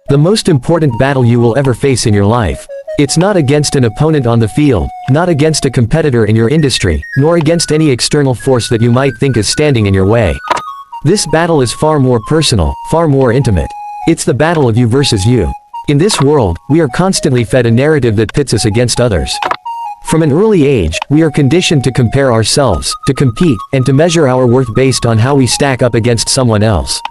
The most important battle you will ever face in your life. It's not against an opponent on the field, not against a competitor in your industry, nor against any external force that you might think is standing in your way. This battle is far more personal, far more intimate. It's the battle of you versus you. In this world, we are constantly fed a narrative that pits us against others. From an early age, we are conditioned to compare ourselves, to compete, and to measure our worth based on how we stack up against someone else.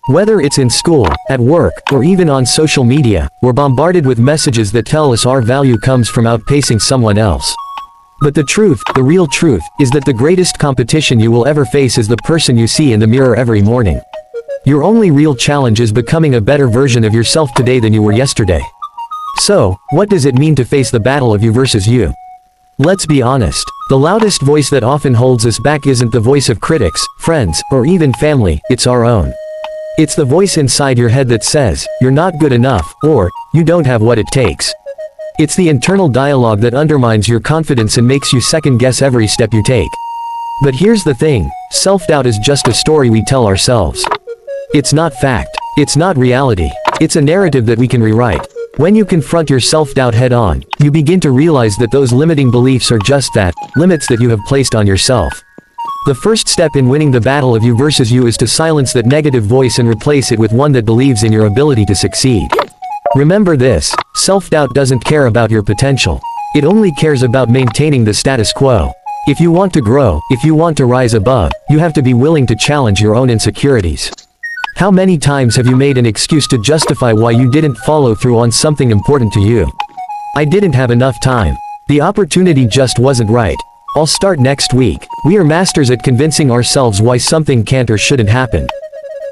Whether it's in school, at work, or even on social media, we're bombarded with messages that tell us our value comes from outpacing someone else. But the truth, the real truth, is that the greatest competition you will ever face is the person you see in the mirror every morning. Your only real challenge is becoming a better version of yourself today than you were yesterday. So, what does it mean to face the battle of you versus you? Let's be honest. The loudest voice that often holds us back isn't the voice of critics, friends, or even family, it's our own. It's the voice inside your head that says, "You're not good enough," or, "You don't have what it takes." It's the internal dialogue that undermines your confidence and makes you second-guess every step you take. But here's the thing, self-doubt is just a story we tell ourselves. It's not fact. It's not reality. It's a narrative that we can rewrite. When you confront your self-doubt head-on, you begin to realize that those limiting beliefs are just that, limits that you have placed on yourself. The first step in winning the battle of you versus you is to silence that negative voice and replace it with one that believes in your ability to succeed. Remember this, self-doubt doesn't care about your potential. It only cares about maintaining the status quo. If you want to grow, if you want to rise above, you have to be willing to challenge your own insecurities. How many times have you made an excuse to justify why you didn't follow through on something important to you? I didn't have enough time. The opportunity just wasn't right. I'll start next week. We are masters at convincing ourselves why something can't or shouldn't happen.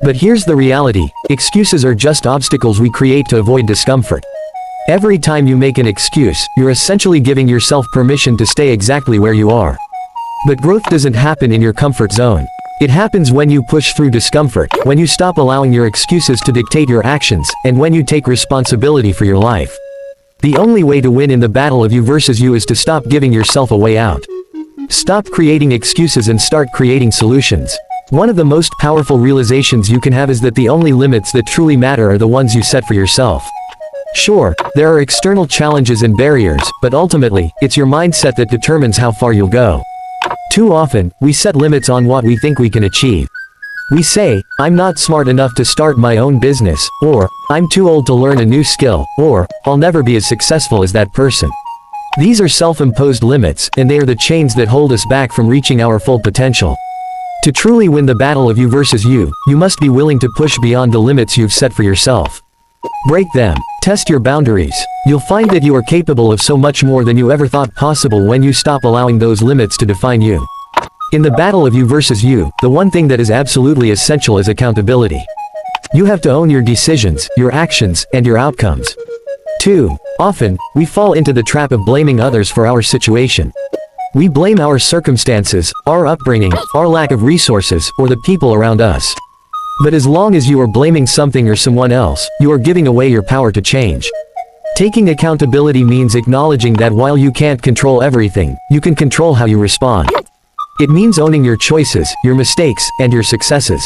But here's the reality, excuses are just obstacles we create to avoid discomfort. Every time you make an excuse, you're essentially giving yourself permission to stay exactly where you are. But growth doesn't happen in your comfort zone. It happens when you push through discomfort, when you stop allowing your excuses to dictate your actions, and when you take responsibility for your life. The only way to win in the battle of you versus you is to stop giving yourself a way out. Stop creating excuses and start creating solutions. One of the most powerful realizations you can have is that the only limits that truly matter are the ones you set for yourself. Sure, there are external challenges and barriers, but ultimately, it's your mindset that determines how far you'll go. Too often, we set limits on what we think we can achieve. We say, "I'm not smart enough to start my own business," or, "I'm too old to learn a new skill," or, "I'll never be as successful as that person." These are self-imposed limits, and they are the chains that hold us back from reaching our full potential. To truly win the battle of you versus you, you must be willing to push beyond the limits you've set for yourself. Break them. Test your boundaries. You'll find that you are capable of so much more than you ever thought possible when you stop allowing those limits to define you. In the battle of you versus you, the one thing that is absolutely essential is accountability. You have to own your decisions, your actions, and your outcomes. Too often, we fall into the trap of blaming others for our situation. We blame our circumstances, our upbringing, our lack of resources, or the people around us. But as long as you are blaming something or someone else, you are giving away your power to change. Taking accountability means acknowledging that while you can't control everything, you can control how you respond. It means owning your choices, your mistakes, and your successes.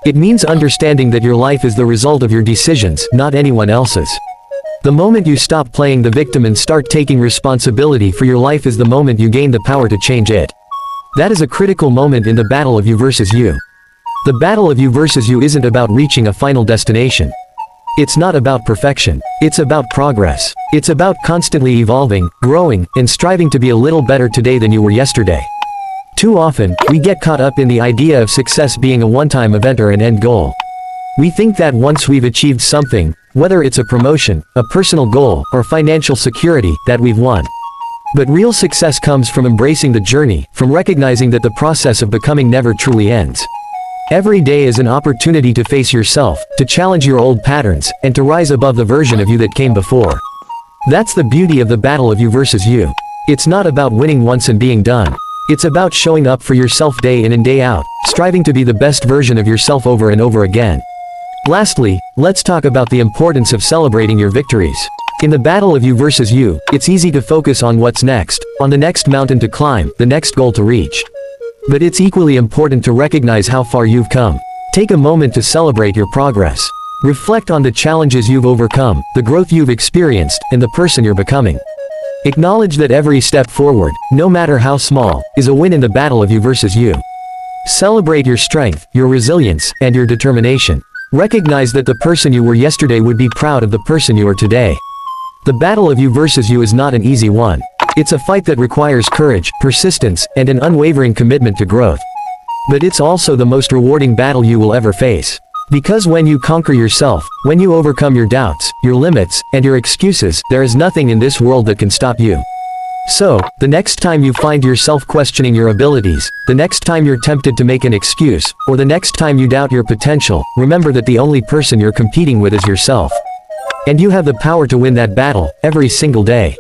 It means understanding that your life is the result of your decisions, not anyone else's. The moment you stop playing the victim and start taking responsibility for your life is the moment you gain the power to change it. That is a critical moment in the battle of you versus you. The battle of you versus you isn't about reaching a final destination. It's not about perfection. It's about progress. It's about constantly evolving, growing, and striving to be a little better today than you were yesterday. Too often, we get caught up in the idea of success being a one-time event or an end goal. We think that once we've achieved something, whether it's a promotion, a personal goal, or financial security, that we've won. But real success comes from embracing the journey, from recognizing that the process of becoming never truly ends. Every day is an opportunity to face yourself, to challenge your old patterns, and to rise above the version of you that came before. That's the beauty of the battle of you versus you. It's not about winning once and being done. It's about showing up for yourself day in and day out, striving to be the best version of yourself over and over again. Lastly, let's talk about the importance of celebrating your victories. In the battle of you versus you, it's easy to focus on what's next, on the next mountain to climb, the next goal to reach. But it's equally important to recognize how far you've come. Take a moment to celebrate your progress. Reflect on the challenges you've overcome, the growth you've experienced, and the person you're becoming. Acknowledge that every step forward, no matter how small, is a win in the battle of you versus you. Celebrate your strength, your resilience, and your determination. Recognize that the person you were yesterday would be proud of the person you are today. The battle of you versus you is not an easy one. It's a fight that requires courage, persistence, and an unwavering commitment to growth. But it's also the most rewarding battle you will ever face. Because when you conquer yourself, when you overcome your doubts, your limits, and your excuses, there is nothing in this world that can stop you. So, the next time you find yourself questioning your abilities, the next time you're tempted to make an excuse, or the next time you doubt your potential, remember that the only person you're competing with is yourself. And you have the power to win that battle, every single day.